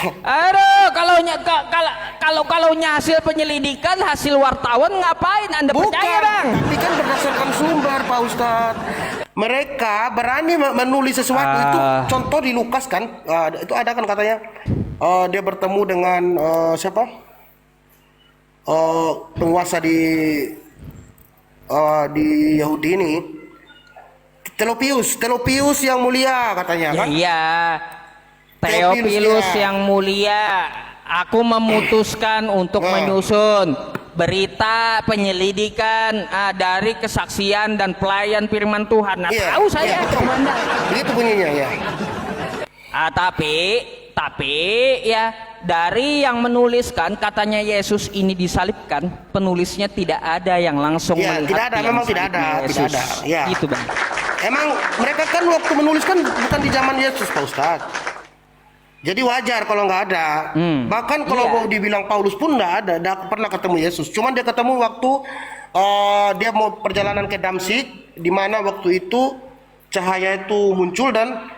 Aduh, kalau hasil penyelidikan, hasil wartawan, ngapain Anda percaya, Bang? Tapi kan berdasarkan sumber, Pak Ustadz. Mereka berani menulis sesuatu itu. Contoh di Lukas kan, itu ada kan katanya dia bertemu dengan siapa? Penguasa di Yahudi ini, Teopius yang mulia katanya kan? Iya. Teophilus yang mulia, aku memutuskan untuk menyusun berita penyelidikan dari kesaksian dan pelayan firman Tuhan. Nah, tahu saya, komandan. Begitu bunyinya ya. Tapi ya, dari yang menuliskan katanya Yesus ini disalibkan, penulisnya tidak ada yang langsung melihat. Tidak ada, memang tidak ada. Ya. Gitu, Bang. Emang mereka kan waktu menuliskan bukan di zaman Yesus, Pak Ustadz. Jadi wajar kalau nggak ada. Bahkan kalau mau dibilang Paulus pun nggak ada pernah ketemu Yesus. Cuman dia ketemu waktu dia mau perjalanan ke Damsyik, di mana waktu itu cahaya itu muncul dan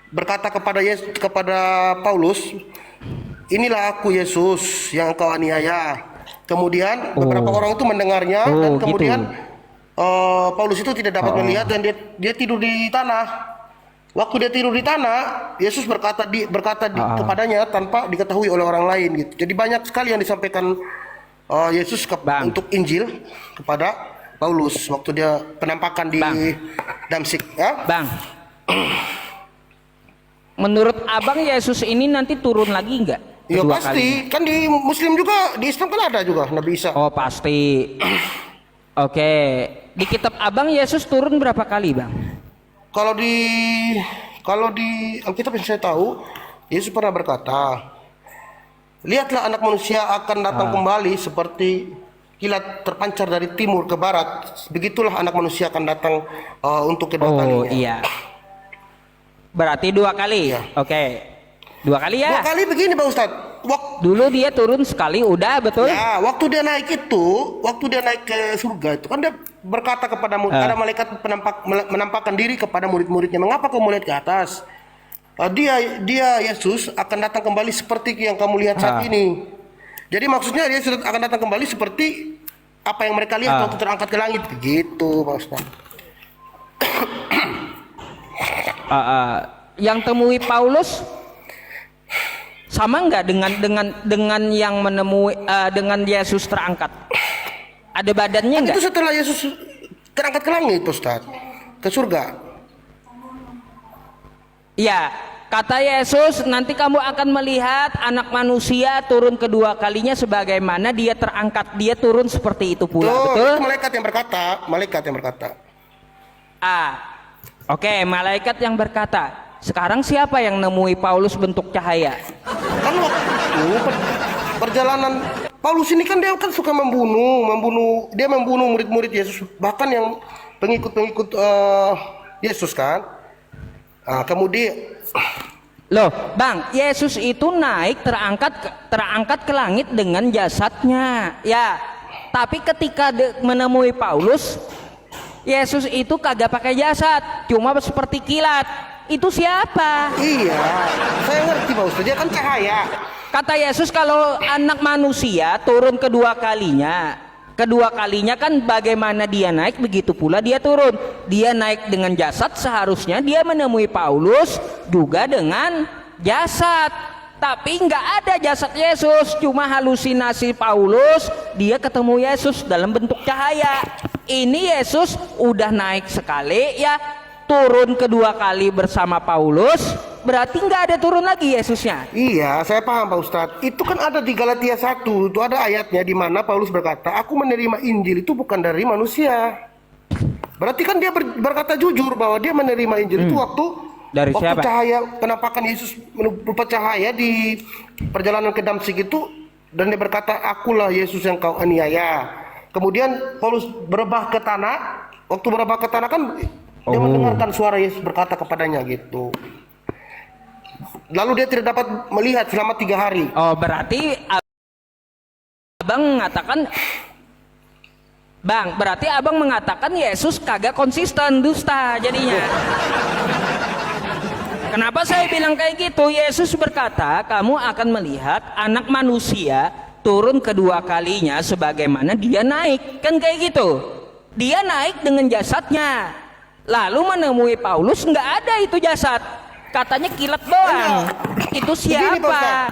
berkata kepada Paulus, inilah aku Yesus yang engkau aniaya. Kemudian beberapa orang itu mendengarnya dan kemudian Paulus itu tidak dapat melihat dan dia tidur di tanah. Waktu dia tidur di tanah, Yesus berkata kepadanya tanpa diketahui oleh orang lain gitu. Jadi banyak sekali yang disampaikan Yesus untuk Injil kepada Paulus waktu dia penampakan di Damsyik. Ya? Bang, menurut Abang Yesus ini nanti turun lagi nggak? Ya pasti, kan di Muslim juga, di Islam kan ada juga Nabi Isa. Oh pasti. Oke, di kitab Abang Yesus turun berapa kali, Bang? Kalau di Alkitab yang saya tahu, Yesus pernah berkata, lihatlah anak manusia akan datang kembali seperti kilat terpancar dari timur ke barat. Begitulah anak manusia akan datang untuk kedua kalinya. Iya. Berarti 2 kali. Ya. Oke. 2 kali ya? 2 kali begini, Pak Ustadz. Dulu dia turun sekali, udah betul? Ya, waktu dia naik ke surga itu kan dia berkata kepada ada malaikat menampakkan diri kepada murid-muridnya. Mengapa kamu melihat ke atas? Dia Yesus akan datang kembali seperti yang kamu lihat saat ini. Jadi maksudnya dia akan datang kembali seperti apa yang mereka lihat waktu terangkat ke langit. Begitu, Pak Ustadz. Yang temui Paulus sama nggak dengan yang menemui dengan Yesus terangkat? Ada badannya nggak? Itu setelah Yesus terangkat ke langit, Ustaz, ke surga. Ya, kata Yesus, nanti kamu akan melihat anak manusia turun kedua kalinya sebagaimana dia terangkat, dia turun seperti itu pula. Betul? Itu malaikat yang berkata. Oke, malaikat yang berkata. Sekarang siapa yang nemui Paulus bentuk cahaya? Kan waktu perjalanan Paulus ini kan dia kan suka membunuh murid-murid Yesus, bahkan yang pengikut Yesus kan. Kemudian loh, Bang, Yesus itu naik terangkat ke langit dengan jasadnya. Ya. Tapi ketika menemui Paulus, Yesus itu kagak pakai jasad, cuma seperti kilat. Itu siapa? Iya, saya ngerti, Pak Ustaz, dia kan cahaya. Kata Yesus kalau anak manusia turun kedua kalinya kan bagaimana dia naik begitu pula dia turun. Dia naik dengan jasad, seharusnya dia menemui Paulus juga dengan jasad. Tapi nggak ada jasad Yesus, cuma halusinasi Paulus, dia ketemu Yesus dalam bentuk cahaya. Ini Yesus udah naik sekali ya, turun kedua kali bersama Paulus, berarti nggak ada turun lagi Yesusnya. Iya, saya paham, Pak Ustadz. Itu kan ada di Galatia 1, itu ada ayatnya di mana Paulus berkata, aku menerima Injil itu bukan dari manusia. Berarti kan dia berkata jujur bahwa dia menerima Injil itu waktu siapa? Cahaya penampakan Yesus berupa cahaya di perjalanan ke Damsyik itu, dan dia berkata, akulah Yesus yang kau aniaya. Kemudian Paulus berebah ke tanah. Waktu berebah ke tanah kan dia mendengarkan suara Yesus berkata kepadanya gitu. Lalu dia tidak dapat melihat selama 3 hari. Oh, berarti abang mengatakan Yesus kagak konsisten, dusta jadinya. Kenapa saya bilang kayak gitu? Yesus berkata, kamu akan melihat anak manusia turun kedua kalinya sebagaimana dia naik. Kan kayak gitu. Dia naik dengan jasadnya. Lalu menemui Paulus, nggak ada itu jasad. Katanya kilat doang. Itu Begini, Pak siapa? Ustaz.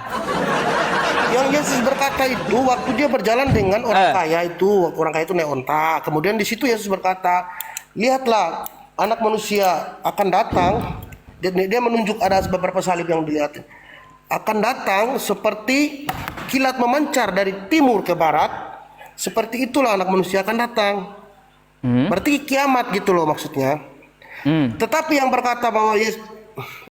Yang Yesus berkata itu waktu dia berjalan dengan orang kaya itu, orang kaya itu naik onta. Kemudian di situ Yesus berkata, lihatlah anak manusia akan datang. Dia menunjuk ada beberapa salib yang dilihat. Akan datang seperti kilat memancar dari timur ke barat. Seperti itulah anak manusia akan datang. Berarti kiamat gitu loh maksudnya. Tetapi yang berkata bahwa Yesus